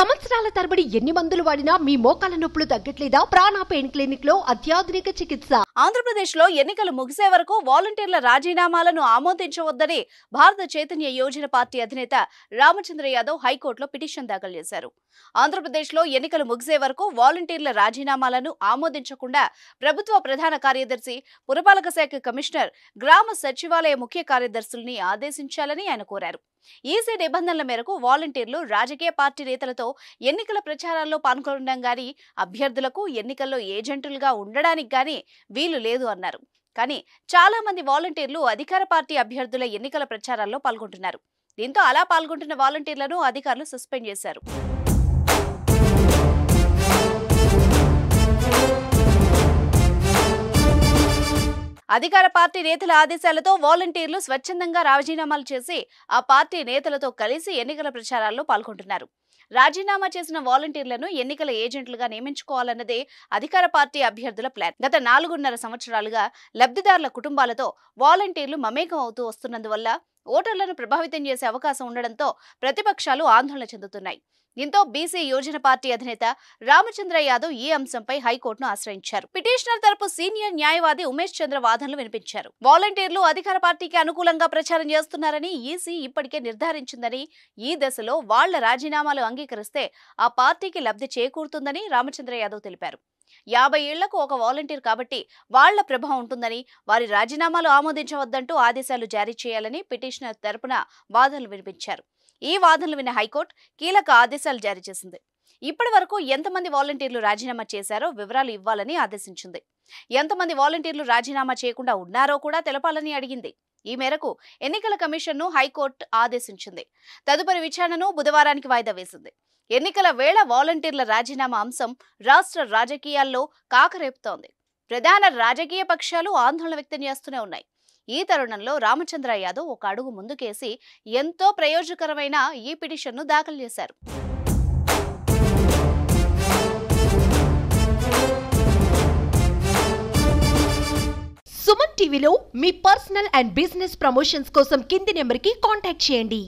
సంవత్సరాల తరబడి ఎన్ని మందులు వాడినా మీ మోకాల నొప్పులు తగ్గట్లేదా? ప్రాణ పెయిన్ క్లినిక్ లో అత్యాధునిక చికిత్స. ఆంధ్రప్రదేశ్ లో ఎన్నికలు ముగిసే వరకు వాలంటీర్ల రాజీనామాలను ఆమోదించవద్దని భారత చైతన్య యోజన పార్టీ అధినేత రామచంద్ర యాదవ్ హైకోర్టులో పిటిషన్ దాఖలు చేశారు. ఆంధ్రప్రదేశ్ లో ఎన్నికలు ముగిసే వరకు వాలంటీర్ల రాజీనామాలను ఆమోదించకుండా ప్రభుత్వ ప్రధాన కార్యదర్శి, పురపాలక శాఖ కమిషనర్, గ్రామ సచివాలయ ముఖ్య కార్యదర్శుల్ని ఆదేశించాలని ఆయన కోరారు. ఈసీ నిబంధనల మేరకు వాలంటీర్లు రాజకీయ పార్టీ నేతలతో ఎన్నికల ప్రచారాల్లో పాల్గొనడం గానీ, అభ్యర్థులకు ఎన్నికల్లో ఏజెంట్లుగా ఉండడానికి గానీ వీలు లేదు అన్నారు. కానీ చాలా మంది వాలంటీర్లు అధికార పార్టీ అభ్యర్థుల ఎన్నికల ప్రచారాల్లో పాల్గొంటున్నారు. దీంతో అలా పాల్గొంటున్న వాలంటీర్లను అధికారులు సస్పెండ్ చేశారు. అధికార పార్టీ నేతల ఆదేశాలతో వాలంటీర్లు స్వచ్ఛందంగా రాజీనామాలు చేసి ఆ పార్టీ నేతలతో కలిసి ఎన్నికల ప్రచారాల్లో పాల్గొంటున్నారు. రాజీనామా చేసిన వాలంటీర్లను ఎన్నికల ఏజెంట్లుగా నియమించుకోవాలన్నదే అధికార పార్టీ అభ్యర్థుల ప్లాన్. గత 4.5 సంవత్సరాలుగా లబ్ధిదారుల కుటుంబాలతో వాలంటీర్లు మమేకం అవుతూ వస్తున్నందువల్ల ఓటర్లను ప్రభావితం చేసే అవకాశం ఉండడంతో ప్రతిపక్షాలు ఆందోళన చెందుతున్నాయి. దీంతో బీసీ యోజన పార్టీ అధినేత రామచంద్ర యాదవ్ ఈ అంశంపై హైకోర్టును ఆశ్రయించారు. పిటిషనర్ తరపు సీనియర్ న్యాయవాది ఉమేష్ చంద్ర వాదనలు వినిపించారు. వాలంటీర్లు అధికార పార్టీకి అనుకూలంగా ప్రచారం చేస్తున్నారని ఈసీ ఇప్పటికే నిర్ధారించిందని, ఈ దశలో వాళ్ల రాజీనామాలు అంగీకరిస్తే ఆ పార్టీకి లబ్ధి చేకూరుతుందని రామచంద్ర యాదవ్ తెలిపారు. 50 ఏళ్లకు ఒక వాలంటీర్ కాబట్టి వాళ్ల ప్రభావం ఉంటుందని, వారి రాజీనామాలు ఆమోదించవద్దంటూ ఆదేశాలు జారీ చేయాలని పిటిషనర్ తరపున వాదనలు వినిపించారు. ఈ వాదనలు విన్న హైకోర్టు కీలక ఆదేశాలు జారీ చేసింది. ఇప్పటి వరకు ఎంతమంది వాలంటీర్లు రాజీనామా చేశారో వివరాలు ఇవ్వాలని ఆదేశించింది. ఎంతమంది వాలంటీర్లు రాజీనామా చేయకుండా ఉన్నారో కూడా తెలపాలని అడిగింది. ఈ మేరకు ఎన్నికల కమిషన్ను హైకోర్టు ఆదేశించింది. తదుపరి విచారణను బుధవారానికి వాయిదా వేసింది. ఎన్నికల వేళ వాలంటీర్ల రాజీనామా అంశం రాష్ట్ర రాజకీయాల్లో కాకరేపుతోంది. ప్రధాన రాజకీయ పక్షాలు ఆందోళన వ్యక్తం చేస్తూనే ఉన్నాయి. ఈ తరుణంలో రామచంద్ర యాదవ్ ఒక అడుగు ముందుకేసి ఎంతో ప్రయోజనకరమైన ఈ పిటిషన్ను దాఖలు చేశారు. సుమన్ టీవీలో మీ పర్సనల్ అండ్ బిజినెస్ ప్రమోషన్స్ కోసం కింది నెంబర్కి కాంటాక్ట్ చేయండి.